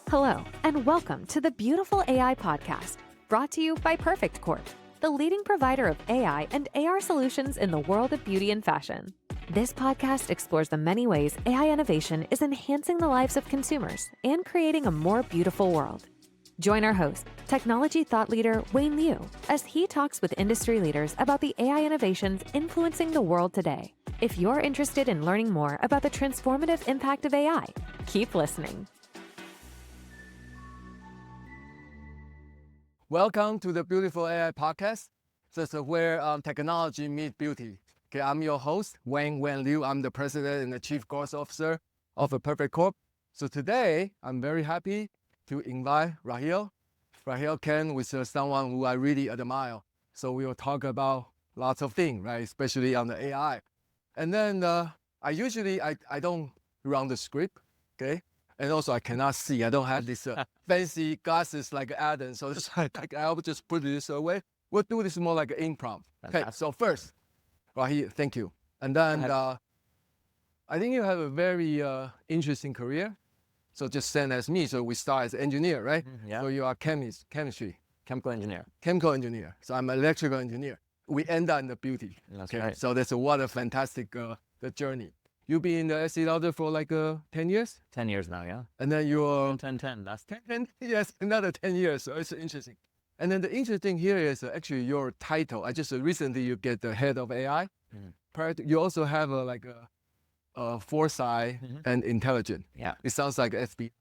Hello, and welcome to the Beautiful AI Podcast, brought to you by Perfect Corp, the leading provider of AI and AR solutions in the world of beauty and fashion. This podcast explores the many ways AI innovation is enhancing the lives of consumers and creating a more beautiful world. Join our host, technology thought leader Wayne Liu, as he talks with industry leaders about the AI innovations influencing the world today. If you're interested in learning more about the transformative impact of AI, keep listening. Welcome to the Beautiful AI Podcast. This is where technology meets beauty. Okay, I'm your host, Wayne Liu. I'm the president and the chief growth officer of a Perfect Corp. So today, I'm very happy to invite Raheel Khan, which is someone who I really admire. So we will talk about lots of things, right? Especially on the AI. And then I don't run the script, okay? And also I cannot see. I don't have this fancy glasses like Adam. So I'll just put this away. We'll do this more like an improv. Okay, so first, Raheel, thank you. And then I think you have a very interesting career. So just same as me. So we start as engineer, right? Yeah. So you are Chemical engineer. chemical engineer. So I'm an electrical engineer. We end up in the beauty. That's Okay, right. so that's what a fantastic the journey. You've been in the Estée Lauder for like 10 years? 10 years now, yeah. And then you're 10. That's 10, yes, another 10 years. So it's interesting. And then the interesting here is actually your title. I just recently you get the head of AI. Prior to, you also have a foresight and intelligent. Yeah. It sounds like FB.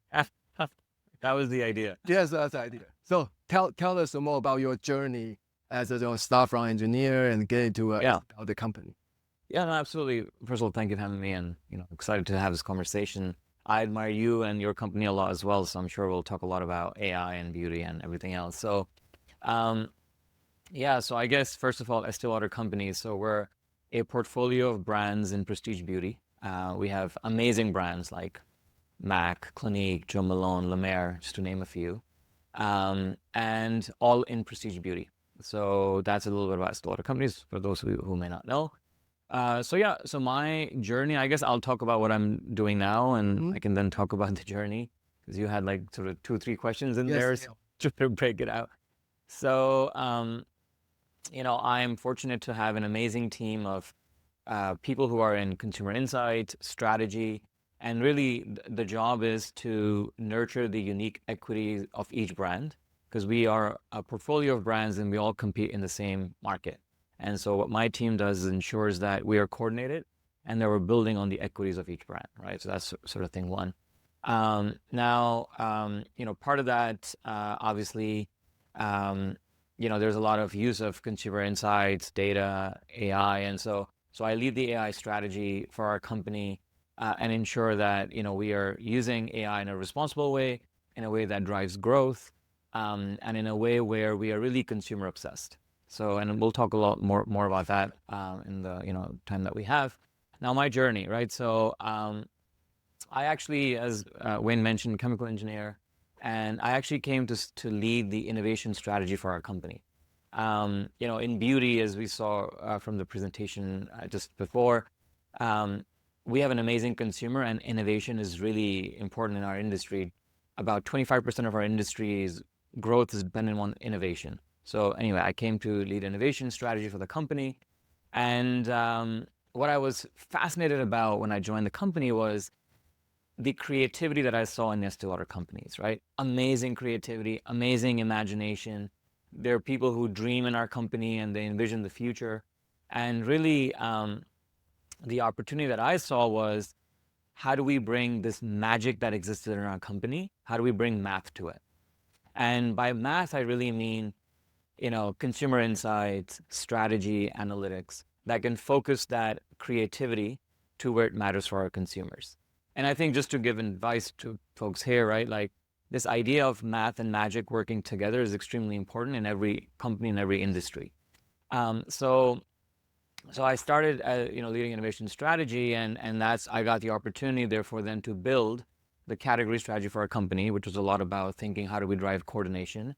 That was the idea. Yes, that's the idea. So tell us more about your journey as a staff from engineer and getting to the company. Yeah, no, absolutely. First of all, thank you for having me, and excited to have this conversation. I admire you and your company a lot as well, so I'm sure we'll talk a lot about AI and beauty and everything else. So, so I guess first of all, Estée Lauder Companies. So we're a portfolio of brands in prestige beauty. We have amazing brands like MAC, Clinique, Jo Malone, La Mer, just to name a few, and all in prestige beauty. So that's a little bit about Estée Lauder Companies for those who may not know. So my journey, I guess I'll talk about what I'm doing now, and I can then talk about the journey, because you had like sort of 2 or 3 questions in there, so to break it out. So, I'm fortunate to have an amazing team of people who are in consumer insight, strategy, and really the job is to nurture the unique equities of each brand, because we are a portfolio of brands and we all compete in the same market. And so what my team does is ensures that we are coordinated and that we're building on the equities of each brand, right? So that's sort of thing one. Part of that, obviously, there's a lot of use of consumer insights, data, AI. And so I lead the AI strategy for our company and ensure that, we are using AI in a responsible way, in a way that drives growth, and in a way where we are really consumer obsessed. So, and we'll talk a lot more about that in the time that we have. Now, my journey, right? So, I actually, as Wayne mentioned, chemical engineer, and I actually came to lead the innovation strategy for our company. In beauty, as we saw from the presentation just before, we have an amazing consumer, and innovation is really important in our industry. About 25% of our industry's growth is dependent on innovation. So anyway, I came to lead innovation strategy for the company. And what I was fascinated about when I joined the company was the creativity that I saw in the Estée Lauder Companies, right? Amazing creativity, amazing imagination. There are people who dream in our company and they envision the future. And really, the opportunity that I saw was, how do we bring this magic that existed in our company? How do we bring math to it? And by math, I really mean consumer insights, strategy, analytics that can focus that creativity to where it matters for our consumers. And I think just to give advice to folks here, right, like this idea of math and magic working together is extremely important in every company, in every industry. So I started, leading innovation strategy, and I got the opportunity, therefore, then to build the category strategy for our company, which was a lot about thinking, how do we drive coordination?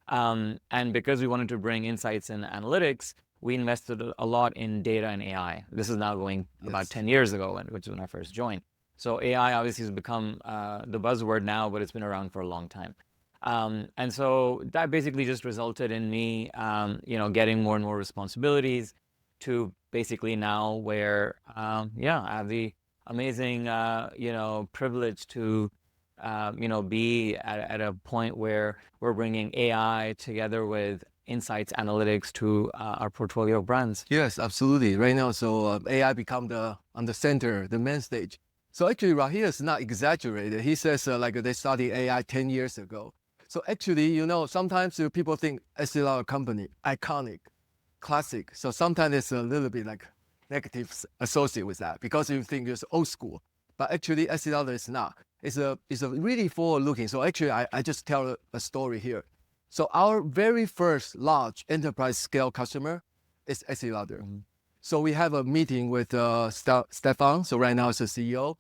And because we wanted to bring insights and analytics, we invested a lot in data and AI. This is now going about 10 years ago, which is when I first joined. So AI obviously has become the buzzword now, but it's been around for a long time. And so that basically just resulted in me, getting more and more responsibilities to basically now where, I have the amazing, privilege to, be at a point where we're bringing AI together with insights analytics to our portfolio of brands. Yes, absolutely. Right now, so AI become on the center, the main stage. So actually, Raheel is not exaggerated. He says like they studied AI 10 years ago. So actually, sometimes people think Estée Lauder Company, iconic, classic. So sometimes it's a little bit like negative associated with that because you think it's old school. But actually, Estée Lauder is not. It's a really forward-looking. So actually, I just tell a story here. So our very first large enterprise scale customer is Estée Lauder. Mhm. So we have a meeting with Stefan. So right now, he's the CEO.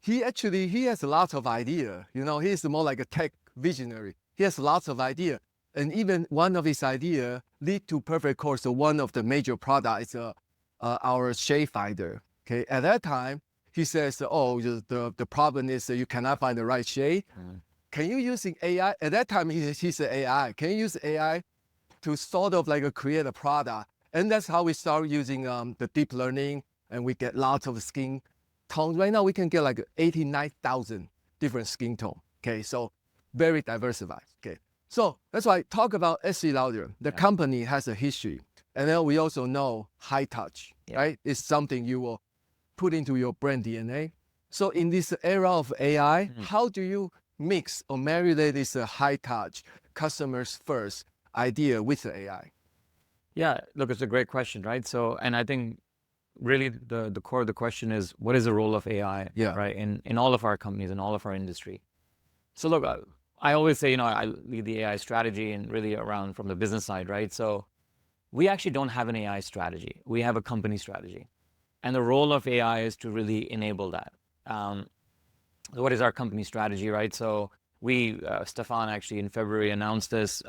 He has lots of idea. He's more like a tech visionary. He has lots of idea. And even one of his idea lead to Perfect Corp. So one of the major products is our shade finder. Okay. At that time, he says, oh, the problem is that you cannot find the right shade. Mhm. Can you using AI? At that time, he said AI. Can you use AI to sort of like create a product? And that's how we start using the deep learning, and we get lots of skin tones. Right now, we can get like 89,000 different skin tone. Okay, so very diversified. Okay, so that's why I talk about Estée Lauder. The Yeah. company has a history, and then we also know high touch. Yeah. Right, it's something you will put into your brand DNA. So in this era of AI, how do you mix or marry this high touch, customers first idea with the AI? Yeah, look, it's a great question, right? So, and I think really the core of the question is, what is the role of AI, Yeah. right, in all of our companies, in all of our industry? So look, I always say, I lead the AI strategy and really around from the business side, right? So we actually don't have an AI strategy. We have a company strategy. And the role of AI is to really enable that. What is our company strategy, right? So we, Stefan actually in February announced this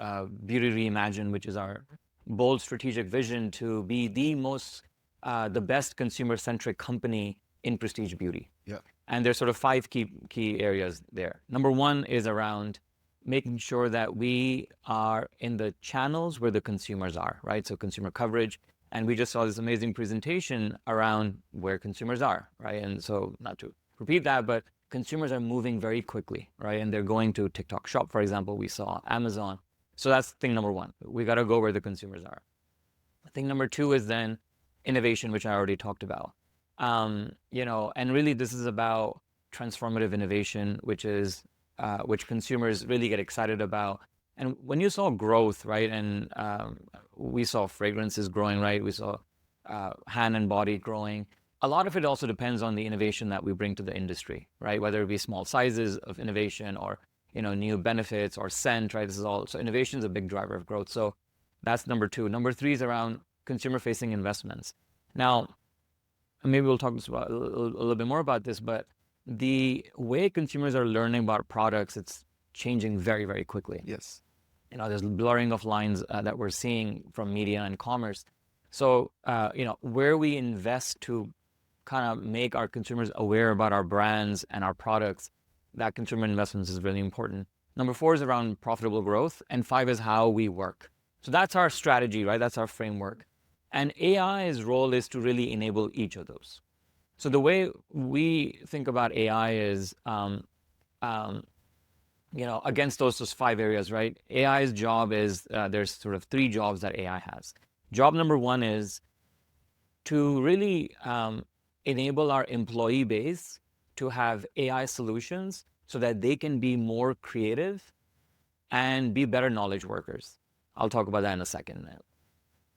Beauty Reimagined, which is our bold strategic vision to be the best consumer-centric company in prestige beauty. Yeah. And there's sort of 5 key areas there. Number 1 is around making sure that we are in the channels where the consumers are, right? So consumer coverage. And we just saw this amazing presentation around where consumers are, right? And so not to repeat that, but consumers are moving very quickly, right? And they're going to TikTok Shop, for example. We saw Amazon. So that's thing number 1. We got to go where the consumers are. Thing number 2 is then innovation, which I already talked about. And really this is about transformative innovation, which consumers really get excited about. And when you saw growth, right, and we saw fragrances growing, right, we saw hand and body growing. A lot of it also depends on the innovation that we bring to the industry, right? Whether it be small sizes of innovation or new benefits or scent, right? This is all. So innovation is a big driver of growth. So that's number 2. Number 3 is around consumer-facing investments. Now, maybe we'll talk a little bit more about this, but the way consumers are learning about products, it's changing very, very quickly. Yes. There's blurring of lines that we're seeing from media and commerce. So, where we invest to kind of make our consumers aware about our brands and our products, that consumer investments is really important. Number 4 is around profitable growth, and 5 is how we work. So that's our strategy, right? That's our framework. And AI's role is to really enable each of those. So the way we think about AI is, against those 5 areas, right? AI's job is, there's sort of 3 jobs that AI has. Job number 1 is to really enable our employee base to have AI solutions so that they can be more creative and be better knowledge workers. I'll talk about that in a second.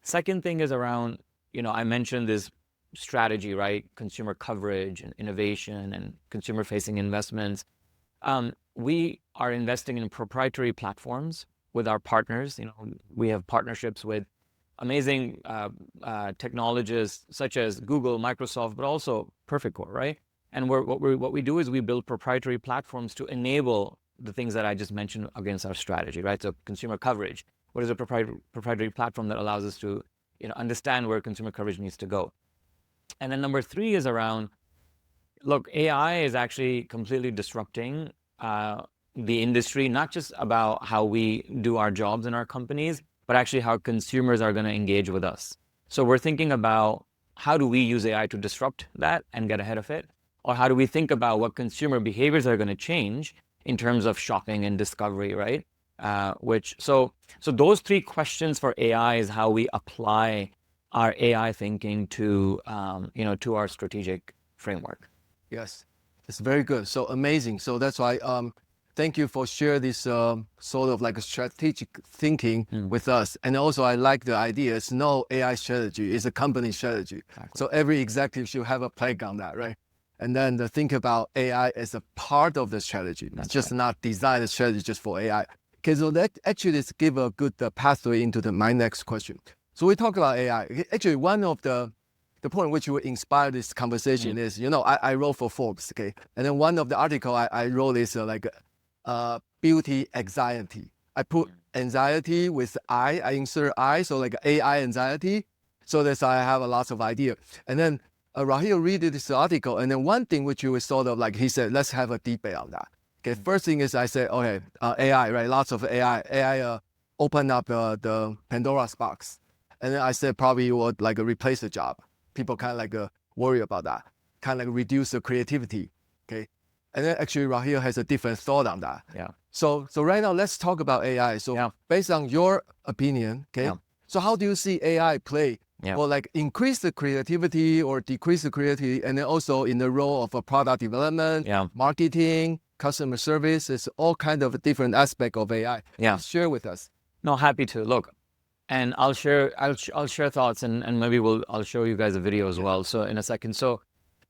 Second thing is around, I mentioned this strategy, right? Consumer coverage and innovation and consumer-facing investments. We are investing in proprietary platforms with our partners. We have partnerships with amazing technologists such as Google, Microsoft, but also Perfect Corp, right? And what we do is we build proprietary platforms to enable the things that I just mentioned against our strategy, right? So consumer coverage. What is a proprietary platform that allows us to understand where consumer coverage needs to go? And then number 3 is around Look, AI is actually completely disrupting the industry, not just about how we do our jobs in our companies, but actually how consumers are going to engage with us. So we're thinking about how do we use AI to disrupt that and get ahead of it? Or how do we think about what consumer behaviors are going to change in terms of shopping and discovery, right? So those three questions for AI is how we apply our AI thinking to, to our strategic framework. Yes, it's very good. So amazing. So that's why thank you for sharing this sort of like a strategic thinking with us. And also I like the idea. It's no AI strategy. It's a company strategy. Exactly. So every executive should have a plank on that, right? And then think about AI as a part of the strategy. That's It's just right. not design a strategy just for AI. Okay, so that actually is give a good pathway into my next question. So we talk about AI. Actually, one of the point which will inspire this conversation is, I wrote for Forbes, okay? And then one of the article I wrote is beauty anxiety. I put anxiety with I insert I, so like AI anxiety. So that's I have a lot of idea. And then Raheel read this article, and then one thing which you was sort of like, he said, let's have a debate on that. Okay, first thing is I said, okay, AI, right? Lots of AI. AI open up the Pandora's box. And then I said probably it would like replace the job. People kind of like worry about that, kind of like reduce the creativity, okay? And then actually Raheel has a different thought on that. Yeah. So right now let's talk about AI. So based on your opinion, okay? So how do you see AI play or like increase the creativity or decrease the creativity, and then also in the role of a product development, marketing, customer service, it's all kind of different aspect of AI. Yeah. Share with us. No, happy to. Look, and I'll share thoughts, and maybe I'll show you guys a video as well. So in a second. So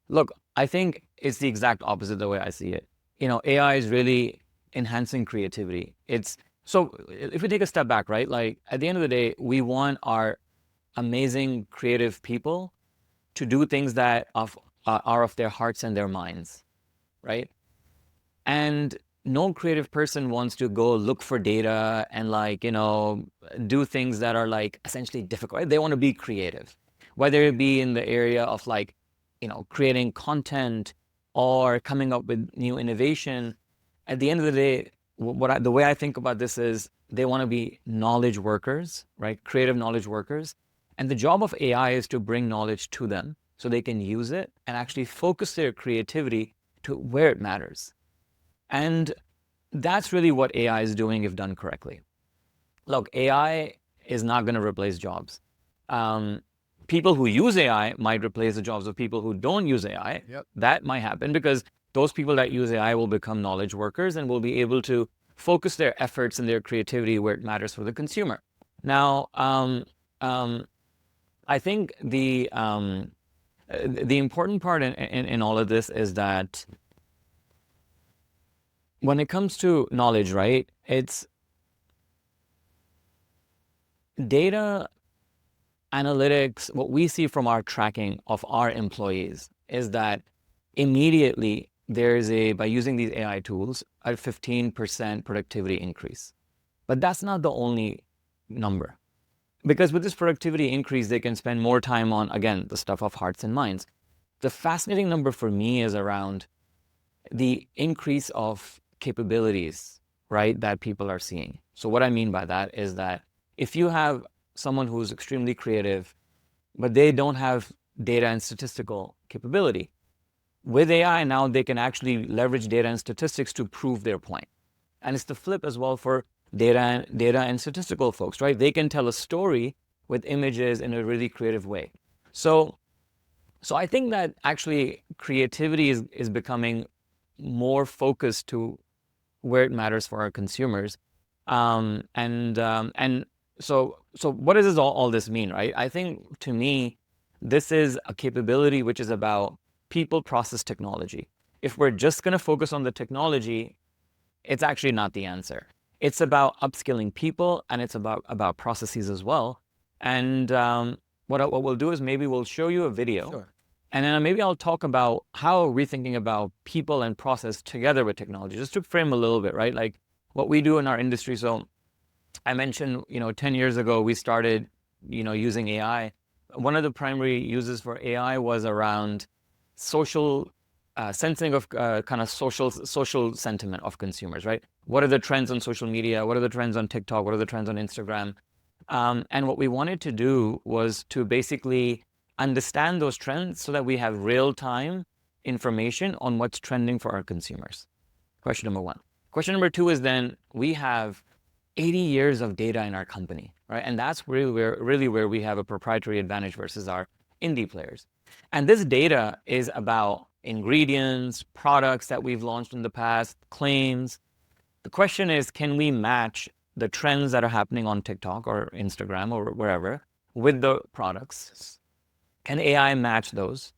look, I think it's the exact opposite the way I see it. AI is really enhancing creativity. So if we take a step back, right? Like at the end of the day, we want our amazing creative people to do things that are of their hearts and their minds, right? And no creative person wants to go look for data and do things that are like essentially difficult. Right? They want to be creative, whether it be in the area of creating content or coming up with new innovation. At the end of the day, the way I think about this is they want to be knowledge workers, right? Creative knowledge workers. And the job of AI is to bring knowledge to them so they can use it and actually focus their creativity to where it matters. And that's really what AI is doing if done correctly. Look, AI is not going to replace jobs. People who use AI might replace the jobs of people who don't use AI. That might happen because those people that use AI will become knowledge workers and will be able to focus their efforts and their creativity where it matters for the consumer. Now, I think the important part in all of this is that when it comes to knowledge, right, it's data analytics. What we see from our tracking of our employees is that immediately by using these AI tools, a 15% productivity increase. But that's not the only number. Because with this productivity increase, they can spend more time on, again, the stuff of hearts and minds. The fascinating number for me is around the increase of capabilities, right, that people are seeing. So what I mean by that is that if you have someone who's extremely creative, but they don't have data and statistical capability, with AI now they can actually leverage data and statistics to prove their point. And it's the flip as well for data and statistical folks, right? They can tell a story with images in a really creative way. So I think that actually creativity is becoming more focused to where it matters for our consumers. So what does all this mean, right? I think to me, this is a capability which is about people, process, technology. If we're just going to focus on the technology, it's actually not the answer. It's about upskilling people, and it's about processes as well. And what we'll do is maybe we'll show you a video. Sure. And then maybe I'll talk about how we're thinking about people and process together with technology, just to frame a little bit, right? Like what we do in our industry. So I mentioned, 10 years ago, we started, using AI. One of the primary uses for AI was around social sensing of kind of social sentiment of consumers, right? What are the trends on social media? What are the trends on TikTok? What are the trends on Instagram? And what we wanted to do was to basically understand those trends so that we have real-time information on what's trending for our consumers. Question number one. Question number two is then we have 80 years of data in our company, right? And that's really where we have a proprietary advantage versus our indie players. And this data is about ingredients, products that we've launched in the past, claims. The question is, can we match the trends that are happening on TikTok or Instagram or wherever with the products? Can AI match those?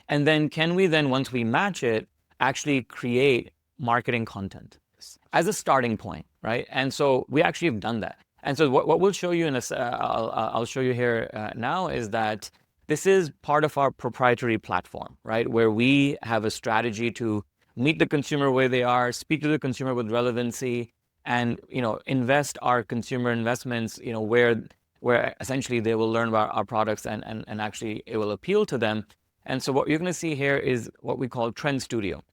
And then can we then, once we match it, actually create marketing content as a starting point, right? And so we actually have done that. And so what we'll show you I'll show you here now is that this is part of our proprietary platform, right? Where we have a strategy to meet the consumer where they are, speak to the consumer with relevancy, and invest our consumer investments, where essentially they will learn about our products and actually it will appeal to them. And so what you're going to see here is what we call Trend Studio.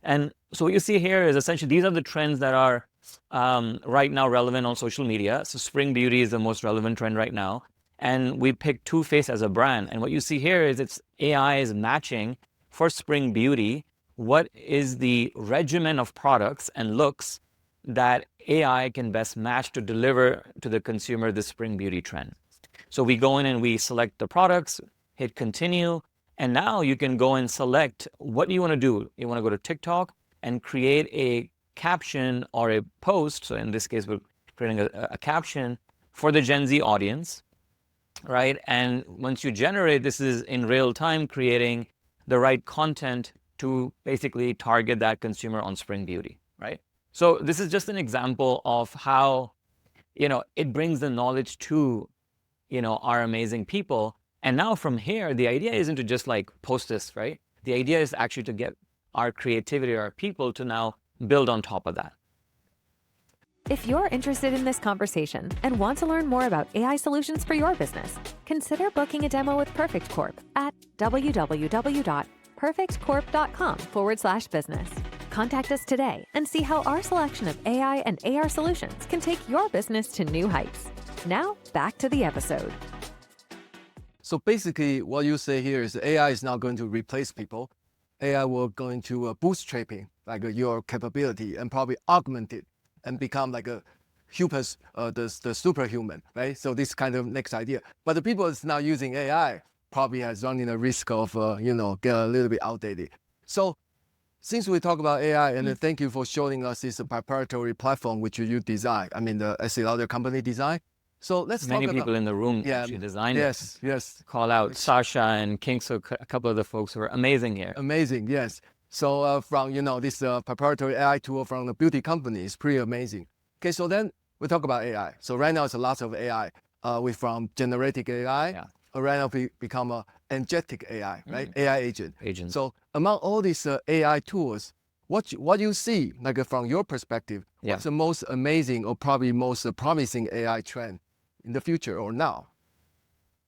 And so what you see here is essentially these are the trends that are right now relevant on social media. So spring beauty is the most relevant trend right now. And we picked Too Faced as a brand. And what you see here is it's AI is matching for spring beauty what is the regimen of products and looks that AI can best match to deliver to the consumer the spring beauty trend. So we go in and we select the products, hit continue, and now you can go and select what you want to do. You want to go to TikTok and create a caption or a post. So in this case, we're creating a caption for the Gen Z audience, right? And once you generate, this is in real time creating the right content to basically target that consumer on spring beauty, right? So this is just an example of how, it brings the knowledge to, our amazing people. And now from here, the idea isn't to just like post this, right? The idea is actually to get our creativity, our people to now build on top of that. If you're interested in this conversation and want to learn more about AI solutions for your business, consider booking a demo with Perfect Corp at www.perfectcorp.com/business. Contact us today and see how our selection of AI and AR solutions can take your business to new heights. Now, back to the episode. So basically, what you say here is AI is not going to replace people. AI will going to bootstrapping like your capability and probably augment it and become like a the superhuman, right? So this kind of next idea. But the people that's now using AI probably has running a risk of get a little bit outdated. So since we talk about AI, and thank you for showing us this proprietary platform which you design. I mean the Estée Lauder Company design. So let's Many talk people about, in the room actually designed it. Yes. Call out Sasha and King, so a couple of the folks who are amazing here. Amazing, yes. So from this proprietary AI tool from the beauty company is pretty amazing. Okay, so then we talk about AI. So right now it's a lot of AI. We from generative AI, right now we become a agentic AI, right? AI agent. So among all these AI tools, what you see, like from your perspective, what's the most amazing or probably most promising AI trend in the future or now?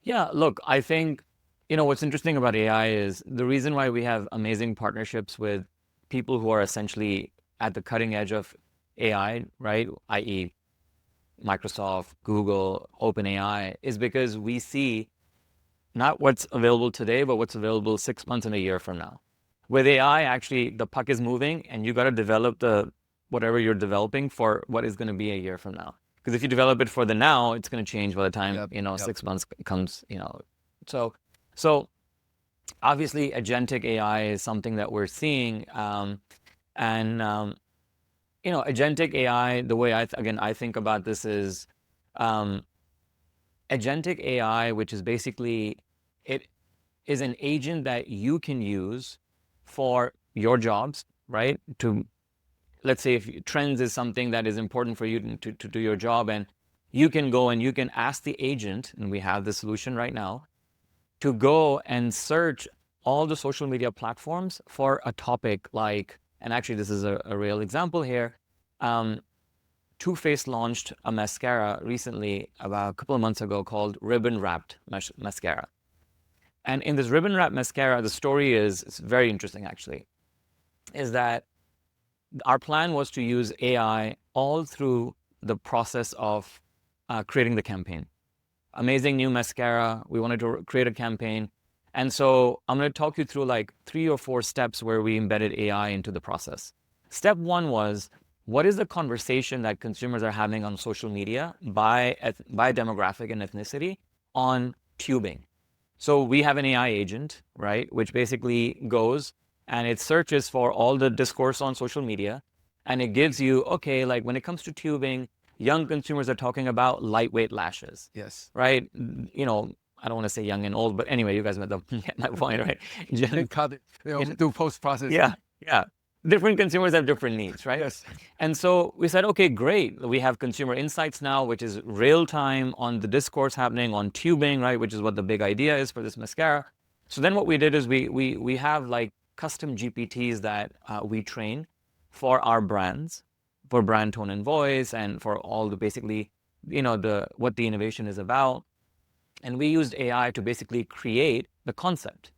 Yeah, look, I think, what's interesting about AI is the reason why we have amazing partnerships with people who are essentially at the cutting edge of AI, right? i.e. Microsoft, Google, OpenAI, is because we see not what's available today, but what's available 6 months and a year from now. With AI, actually, the puck is moving and you got to develop whatever you're developing for what is going to be a year from now. Because if you develop it for the now, it's going to change by the time, 6 months comes, So obviously, agentic AI is something that we're seeing. Agentic AI, the way I think about this is agentic AI, which is basically, it is an agent that you can use for your jobs, right? Let's say if trends is something that is important for you to do your job, and you can go and you can ask the agent, and we have the solution right now, to go and search all the social media platforms for a topic like, and actually this is a real example here, Too Faced launched a mascara recently, about a couple of months ago, called Ribbon Wrapped Mascara. And in this Ribbon Wrapped Mascara, the story is, it's very interesting actually. is that our plan was to use AI all through the process of creating the campaign. Amazing new mascara. We wanted to create a campaign. And so I'm going to talk you through like 3 or 4 steps where we embedded AI into the process. Step 1 was, what is the conversation that consumers are having on social media by demographic and ethnicity on tubing? So we have an AI agent, right, which basically goes and it searches for all the discourse on social media, and it gives you, okay, like when it comes to tubing, young consumers are talking about lightweight lashes. Yes. Right? You know, I don't want to say young and old, but anyway, you guys get my point, right? They cut it, do post-processing. Yeah. Different consumers have different needs, right? Yes. And so we said, okay, great. We have consumer insights now, which is real time on the discourse happening on tubing, right? Which is what the big idea is for this mascara. So then what we did is we have like custom GPTs that we train for our brands, for brand tone and voice, and for all the basically, what the innovation is about. And we used AI to basically create the concept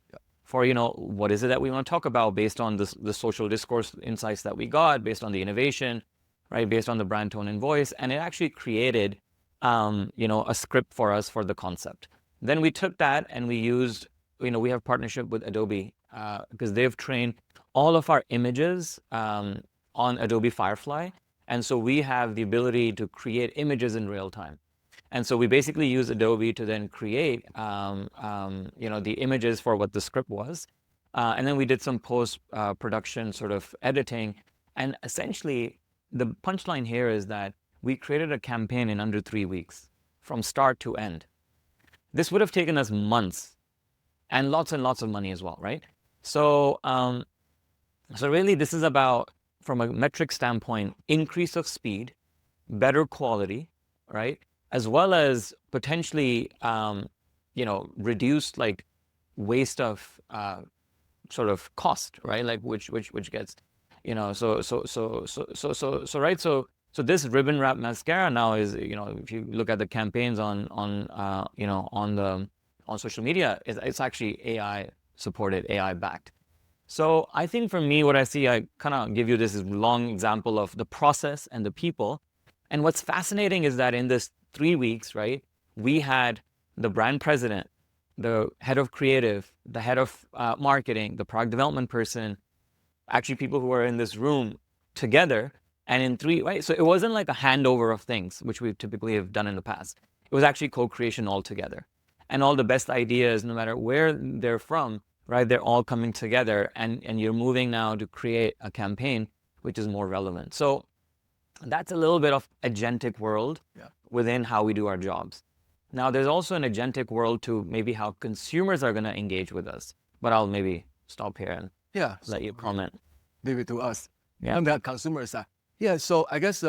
for, what is it that we want to talk about based on the social discourse insights that we got, based on the innovation, right, based on the brand tone and voice. And it actually created, a script for us for the concept. Then we took that and we used, we have partnership with Adobe because they've trained all of our images on Adobe Firefly. And so we have the ability to create images in real time. And so we basically use Adobe to then create, the images for what the script was. And then we did some post-production sort of editing. And essentially, the punchline here is that we created a campaign in under 3 weeks, from start to end. This would have taken us months and lots of money as well, right? So, so really, this is about, from a metric standpoint, increase of speed, better quality, right? As well as potentially, reduced like waste of sort of cost, right? Like which gets, right. So this ribbon wrap mascara now is, if you look at the campaigns on social media, it's actually AI supported, AI backed. So I think for me, what I see, I kind of give you this long example of the process and the people. And what's fascinating is that in this 3 weeks, right, we had the brand president, the head of creative, the head of marketing, the product development person, actually people who were in this room together. And in 3, right? So it wasn't like a handover of things, which we typically have done in the past. It was actually co-creation altogether. And all the best ideas, no matter where they're from, right, they're all coming together. And you're moving now to create a campaign which is more relevant. So that's a little bit of agentic world within how we do our jobs. Now, there's also an agentic world to maybe how consumers are going to engage with us. But I'll maybe stop here and let you comment. Leave it to us. Yeah. On the consumer side. Yeah, so I guess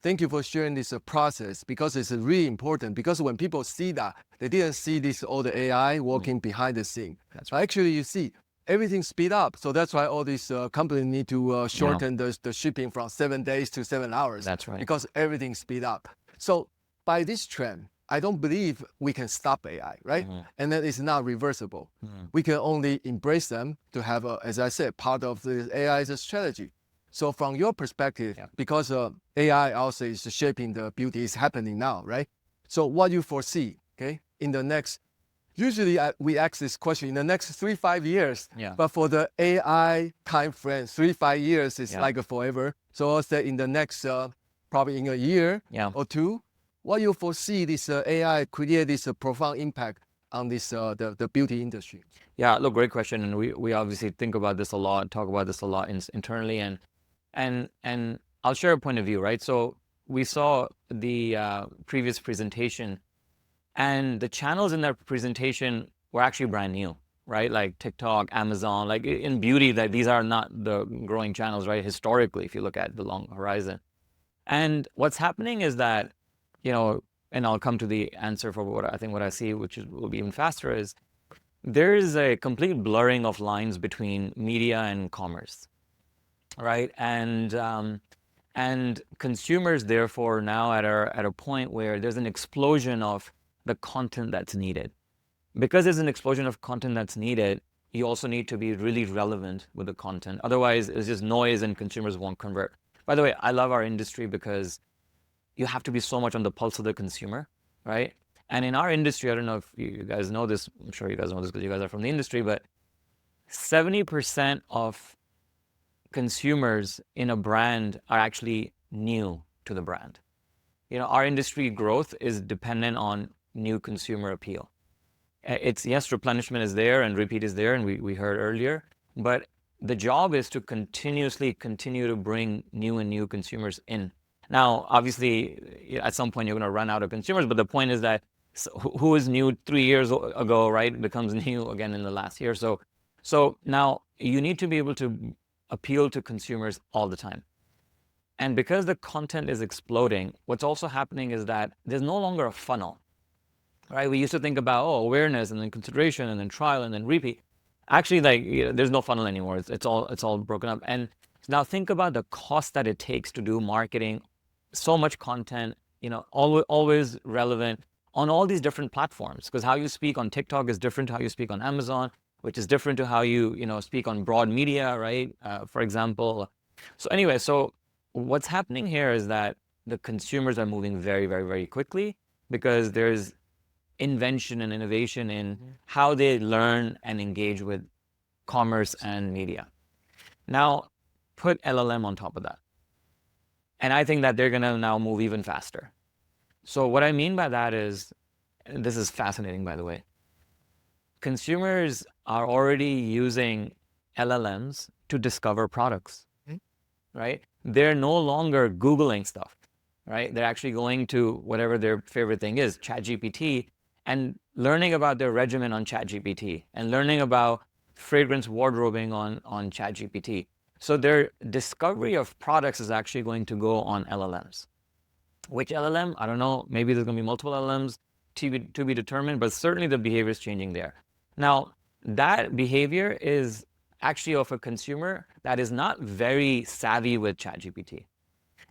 thank you for sharing this process, because it's really important, because when people see that, they didn't see this all the AI working behind the scene. That's right. Actually, you see, everything speed up. So that's why all these companies need to shorten the shipping from 7 days to 7 hours. That's right. Because everything speed up. So by this trend, I don't believe we can stop AI, right? Mm-hmm. And then it's not reversible. Mm-hmm. We can only embrace them to have, as I said, part of the AI's strategy. So from your perspective, because AI also is shaping the beauty is happening now, right? So what you foresee, okay, in the next, usually we ask this question in the next 3-5 years, but for the AI time frame, 3-5 years is like forever. So I'll say in the next, probably in a year or 2, what you foresee this AI create this profound impact on this the beauty industry? Yeah, look, great question, and we obviously think about this a lot, talk about this a lot internally, and I'll share a point of view, right? So we saw the previous presentation, and the channels in that presentation were actually brand new, right? Like TikTok, Amazon, like in beauty, that these are not the growing channels, right? Historically, if you look at the long horizon. And what's happening is that, and I'll come to the answer for what I see, which will be even faster, is there is a complete blurring of lines between media and commerce, right? And consumers, therefore, now at a point where there's an explosion of the content that's needed. Because there's an explosion of content that's needed, you also need to be really relevant with the content. Otherwise, it's just noise and consumers won't convert. By the way, I love our industry because you have to be so much on the pulse of the consumer, right? And in our industry, I don't know if you guys know this, I'm sure you guys know this because you guys are from the industry, but 70% of consumers in a brand are actually new to the brand. Our industry growth is dependent on new consumer appeal. It's, yes, replenishment is there and repeat is there, and we heard earlier, but the job is to continue to bring new consumers in. Now, obviously, at some point you're going to run out of consumers, but the point is that who was new 3 years ago, right, becomes new again in the last year. So now you need to be able to appeal to consumers all the time. And because the content is exploding, what's also happening is that there's no longer a funnel, right? We used to think about, awareness and then consideration and then trial and then repeat. Actually, there's no funnel anymore. It's all broken up. And now think about the cost that it takes to do marketing, so much content, always relevant on all these different platforms. Because how you speak on TikTok is different to how you speak on Amazon, which is different to how you speak on broad media, right? For example. So anyway, what's happening here is that the consumers are moving very, very, very quickly because there's invention and innovation in how they learn and engage with commerce and media. Now, put LLM on top of that. And I think that they're going to now move even faster. So what I mean by that is, and this is fascinating, by the way, consumers are already using LLMs to discover products, right? They're no longer Googling stuff, right? They're actually going to whatever their favorite thing is, ChatGPT, and learning about their regimen on ChatGPT and learning about fragrance wardrobing on ChatGPT. So their discovery of products is actually going to go on LLMs. Which LLM? I don't know. Maybe there's going to be multiple LLMs to be determined, but certainly the behavior is changing there. Now, that behavior is actually of a consumer that is not very savvy with ChatGPT.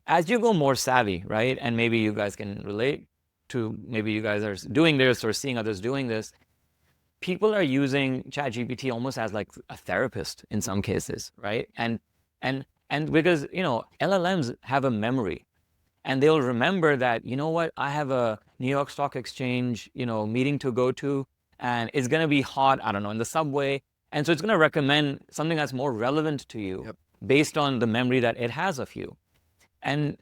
As you go more savvy, right, and maybe you guys can relate to, maybe you guys are doing this or seeing others doing this, people are using ChatGPT almost as like a therapist in some cases, right? And because, LLMs have a memory. And they'll remember that, I have a New York Stock Exchange, meeting to go to, and it's going to be hot, I don't know, in the subway. And so it's going to recommend something that's more relevant to you based on the memory that it has of you. And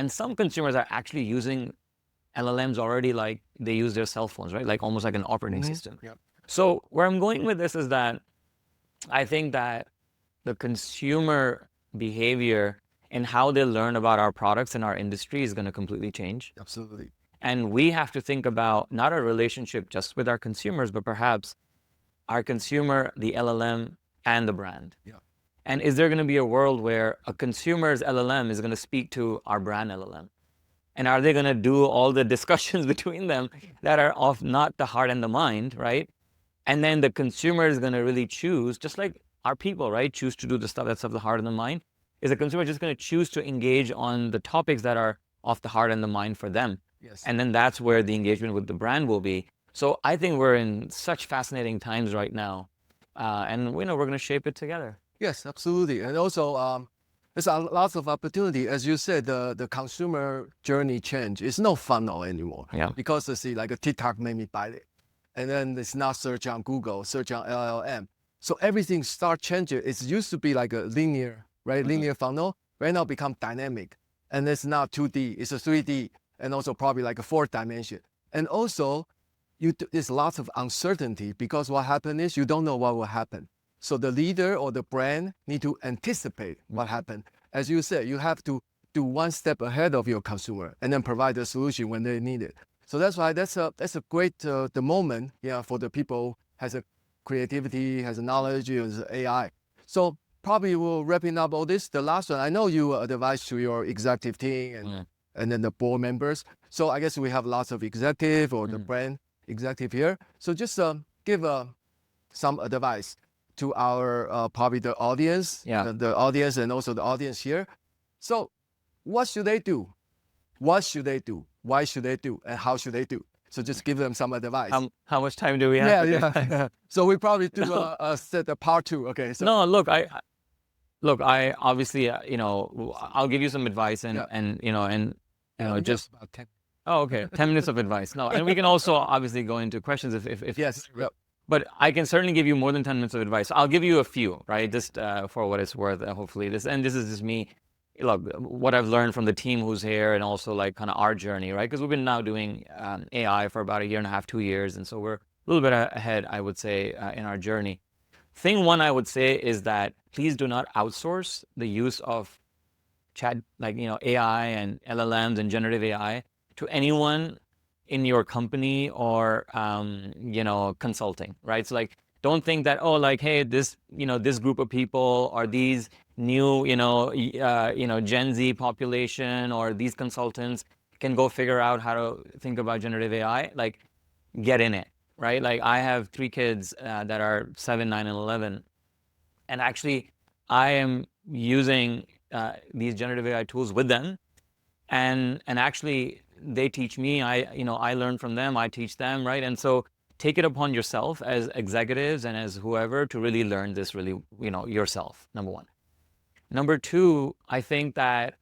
some consumers are actually using LLMs already like they use their cell phones, right? Like almost like an operating system. So where I'm going with this is that I think that the consumer behavior and how they learn about our products and our industry is going to completely change. Absolutely. And we have to think about not our relationship just with our consumers, but perhaps our consumer, the LLM, and the brand. And is there going to be a world where a consumer's LLM is going to speak to our brand LLM? And are they going to do all the discussions between them that are of not the heart and the mind, right? And then the consumer is going to really choose, just like our people, right? Choose to do the stuff that's of the heart and the mind. Is the consumer just going to choose to engage on the topics that are off the heart and the mind for them? And then that's where the engagement with the brand will be. So I think we're in such fascinating times right now. And we're going to shape it together. Yes, absolutely. And also, there's lots of opportunity. As you said, the consumer journey change. It's no funnel anymore. Because you see, like a TikTok made me buy it. And then it's not search on Google, search on LLM. So everything start changing. It used to be like a linear, right? Linear funnel. Right now become dynamic. And it's not 2D, it's a 3D. And also probably like a 4th dimension. And also, there's lots of uncertainty because what happened is you don't know what will happen. So the leader or the brand need to anticipate what happened. As you said, you have to do one step ahead of your consumer and then provide the solution when they need it. So that's why that's a great the moment for the people has a creativity, has a knowledge, has AI. So probably we'll wrapping up all this. The last one, I know you advise to your executive team and then the board members. So I guess we have lots of executive or the brand executive here. So just give some advice to our probably the audience, the audience and also the audience here. So what should they do? What should they do? Why should they do? And how should they do? So just give them some advice. How much time do we have? Yeah. So we probably do a set a part 2. Okay. So No, I obviously, I'll give you some advice and just. about 10. Oh, okay. 10 minutes of advice. No, and we can also obviously go into questions if Yes. Yep. But I can certainly give you more than 10 minutes of advice. I'll give you a few, right? Just for what it's worth, hopefully. This is just me, look, what I've learned from the team who's here and also like kind of our journey, right? Because we've been now doing AI for about 1.5 2 years. And so we're a little bit ahead, I would say, in our journey. Thing one, I would say, is that please do not outsource the use of chat, like, AI and LLMs and generative AI to anyone in your company or, consulting, right? So like, don't think that, oh, like, hey, this group of people or these new, Gen Z population or these consultants can go figure out how to think about generative AI. Like, get in it, right? Like, I have 3 kids that are 7, 9, and 11. And actually, I am using these generative AI tools with them. And actually, they teach me, I learn from them, I teach them, right? And so take it upon yourself as executives and as whoever to really learn this really, yourself, number one. Number two, I think that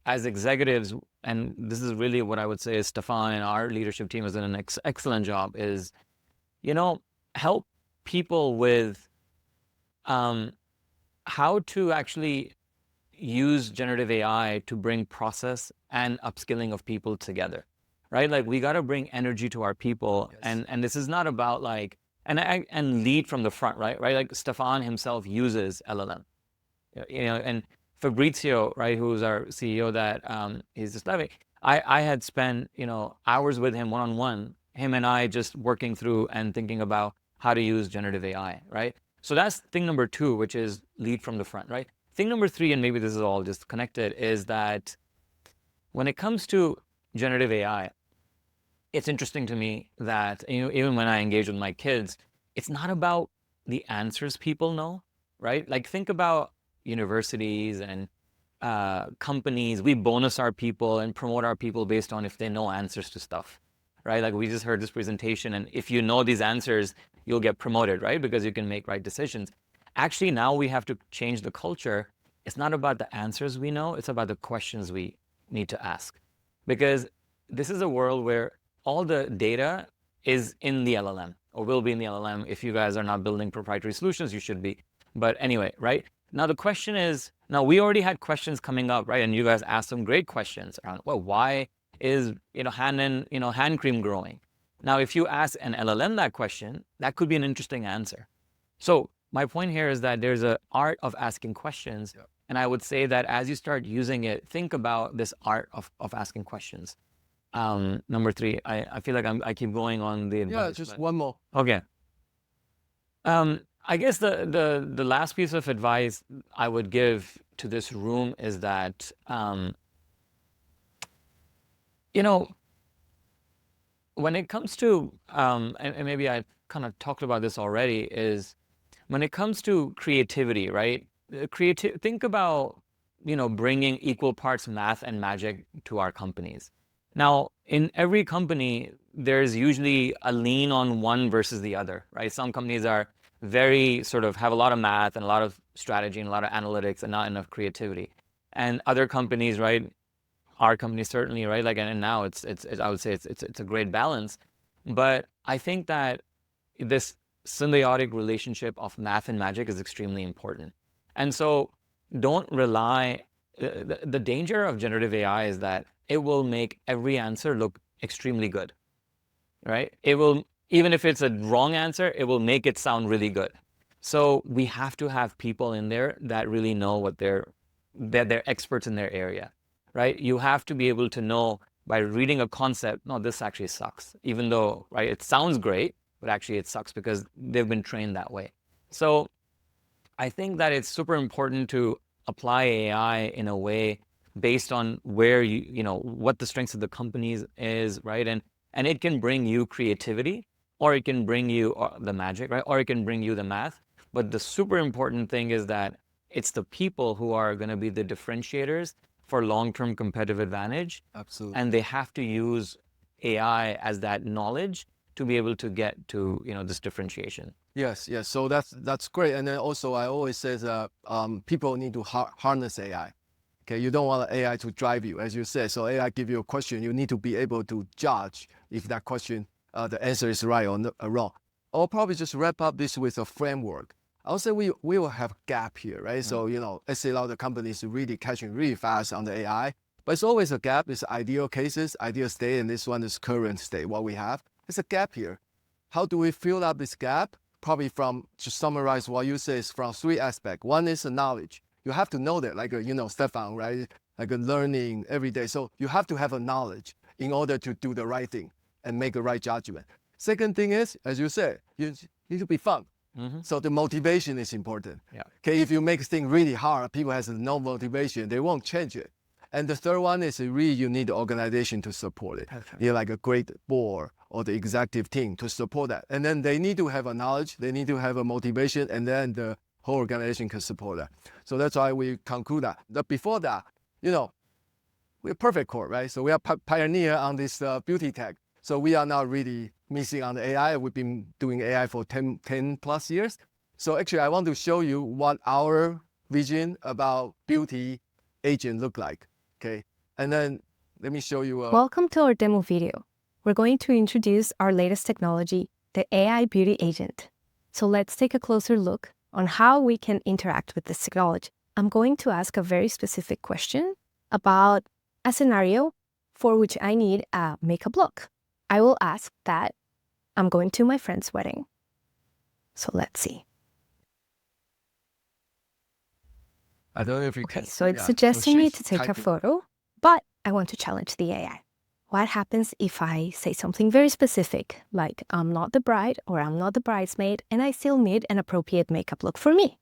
as executives, and this is really what I would say is Stefan and our leadership team has done an excellent job, is, help people with how to actually use generative AI to bring process and upskilling of people together, right? Like, we got to bring energy to our people. Yes. And this is not about like, and lead from the front, right? Like Stefan himself uses LLM, and Fabrizio, right, who's our CEO that he's just loving. I had spent, hours with him one-on-one, him and I just working through and thinking about how to use generative AI, right? So that's thing number 2, which is lead from the front, right? Thing number 3, and maybe this is all just connected, is that when it comes to generative AI, it's interesting to me that, even when I engage with my kids, it's not about the answers people know, right? Like, think about universities and companies. We bonus our people and promote our people based on if they know answers to stuff, right? Like, we just heard this presentation, and if you know these answers, you'll get promoted, right? Because you can make right decisions. Actually, now we have to change the culture. It's not about the answers we know, it's about the questions we need to ask. Because this is a world where all the data is in the LLM, or will be in the LLM. If you guys are not building proprietary solutions, you should be. But anyway, right? Now the question is, now we already had questions coming up, right? And you guys asked some great questions around, well, why is, hand cream growing? Now, if you ask an LLM that question, that could be an interesting answer. So my point here is that there's an art of asking questions. Yep. And I would say that as you start using it, think about this art of asking questions. Number 3, I feel like I keep going on the advice. Yeah, just one more. Okay. I guess the last piece of advice I would give to this room is that, when it comes to, and maybe I kind of talked about this already, is when it comes to creativity, right? Think about, bringing equal parts math and magic to our companies. Now, in every company, there's usually a lean on one versus the other, right? Some companies are very sort of have a lot of math and a lot of strategy and a lot of analytics and not enough creativity. And other companies, right? Our company certainly, right? Like, and now it's I would say it's a great balance. But I think that this symbiotic relationship of math and magic is extremely important. And so don't rely, the danger of generative AI is that it will make every answer look extremely good, right? It will, even if it's a wrong answer, it will make it sound really good. So we have to have people in there that really know what they're experts in their area, right? You have to be able to know by reading a concept, no, this actually sucks, even though, right, it sounds great, but actually it sucks because they've been trained that way. So I think that it's super important to apply AI in a way based on where what the strengths of the companies is, right? And it can bring you creativity, or it can bring you the magic, right? Or it can bring you the math. But the super important thing is that it's the people who are going to be the differentiators for long-term competitive advantage. Absolutely. And they have to use AI as that knowledge to be able to get to, this differentiation. Yes. So that's great. And then also I always say that people need to harness AI. Okay, you don't want AI to drive you, as you said. So AI give you a question, you need to be able to judge if that question, the answer is right or wrong. I'll probably just wrap up this with a framework. I'll say we will have a gap here, right? So, Estée Lauder Companies really catching really fast on the AI, but it's always a gap. It's ideal cases, ideal state, and this one is current state, what we have. It's a gap here. How do we fill up this gap? Probably from, to summarize what you say, is from three aspects. One is the knowledge. You have to know that, like, Stefan, right? Like learning every day. So you have to have a knowledge in order to do the right thing and make a right judgment. Second thing is, as you said, you need to be fun. So the motivation is important. Yeah. Okay, if you make things really hard, people has no motivation, they won't change it. And the third one is really you need the organization to support it. Okay. You like a great board or the executive team to support that. And then they need to have a knowledge, they need to have a motivation, and then the whole organization can support that. So that's why we conclude that. But before that, we're Perfect Corp, right? So we are pioneer on this beauty tech. So we are not really missing on the AI. We've been doing AI for 10 plus years. So actually, I want to show you what our vision about beauty agent look like, okay? And then let me show you. Welcome to our demo video. We're going to introduce our latest technology, the AI Beauty Agent. So let's take a closer look on how we can interact with this technology. I'm going to ask a very specific question about a scenario for which I need a makeup look. I will ask that I'm going to my friend's wedding. So let's see. I don't know if you Okay, can. so it's yeah. suggesting me she's to take a typing. photo, but I want to challenge the AI. What happens if I say something very specific, like I'm not the bride or I'm not the bridesmaid, and I still need an appropriate makeup look for me?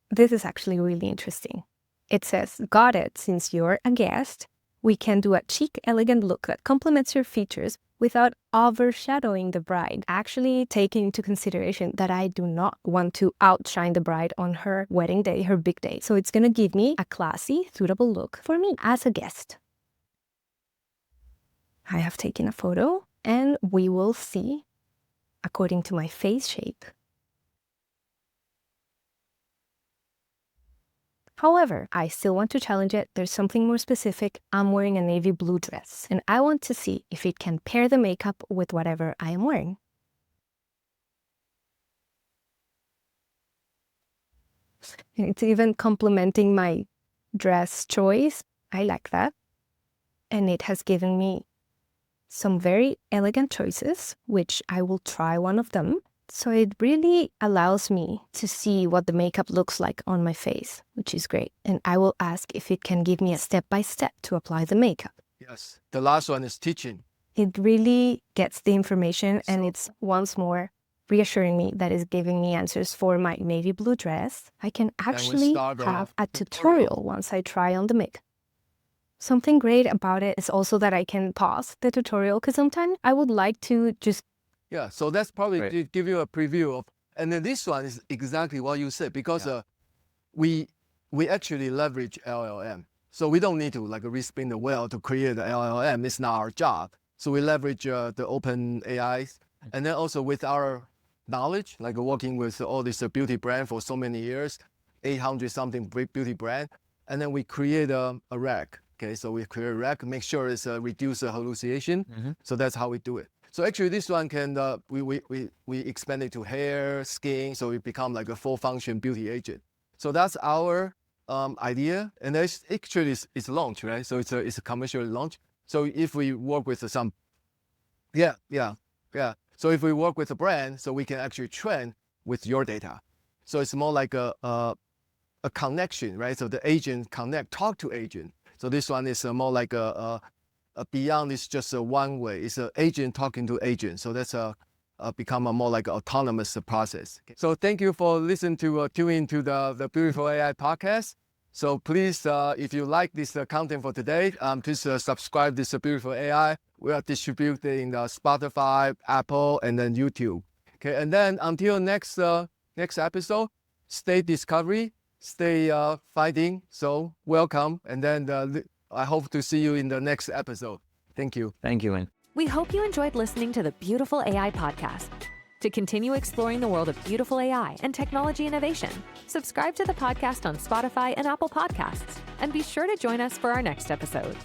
This is actually really interesting. It says, got it, since you're a guest, we can do a chic, elegant look that complements your features without overshadowing the bride. Actually taking into consideration that I do not want to outshine the bride on her wedding day, her big day. So it's gonna give me a classy, suitable look for me as a guest. I have taken a photo and we will see, according to my face shape. However, I still want to challenge it. There's something more specific. I'm wearing a navy blue dress, and I want to see if it can pair the makeup with whatever I am wearing. It's even complementing my dress choice. I like that. And it has given me some very elegant choices, which I will try one of them. So it really allows me to see what the makeup looks like on my face, which is great. And I will ask if it can give me a step-by-step to apply the makeup. Yes. The last one is teaching. It really gets the information, and it's once more reassuring me that it's giving me answers for my navy blue dress. I can actually have a tutorial once I try on the makeup. Something great about it is also that I can pause the tutorial, because sometimes I would like to just. Yeah, so that's probably Right. to give you a preview of, and then this one is exactly what you said, because we actually leverage LLM. So we don't need to like respin the wheel to create the LLM. It's not our job. So we leverage the open AIs, and then also with our knowledge, like working with all this beauty brand for so many years, 800 something beauty brand, and then we create a rack. Okay, so we create a rack, make sure it's reduce the hallucination. So that's how we do it. So actually, this one can we expand it to hair, skin, so it become like a full function beauty agent. So that's our idea, and actually it's launched, right? So it's a commercial launch. So if we work with some, yeah. So if we work with a brand, so we can actually train with your data. So it's more like a connection, right? So the agent talk to agent. So this one is more like a beyond it's just a one way. It's an agent talking to agent. So that's become a more like an autonomous process. Okay. So thank you for listening to tune into the Beautiful AI podcast. So please, if you like this content for today, please subscribe this Beautiful AI. We are distributed in Spotify, Apple, and then YouTube. Okay, and then until next episode, stay discovery, stay fighting. So welcome, and then I hope to see you in the next episode. Thank you. Thank you, Wayne. We hope you enjoyed listening to the Beautiful AI podcast. To continue exploring the world of beautiful AI and technology innovation, subscribe to the podcast on Spotify and Apple Podcasts, and be sure to join us for our next episode.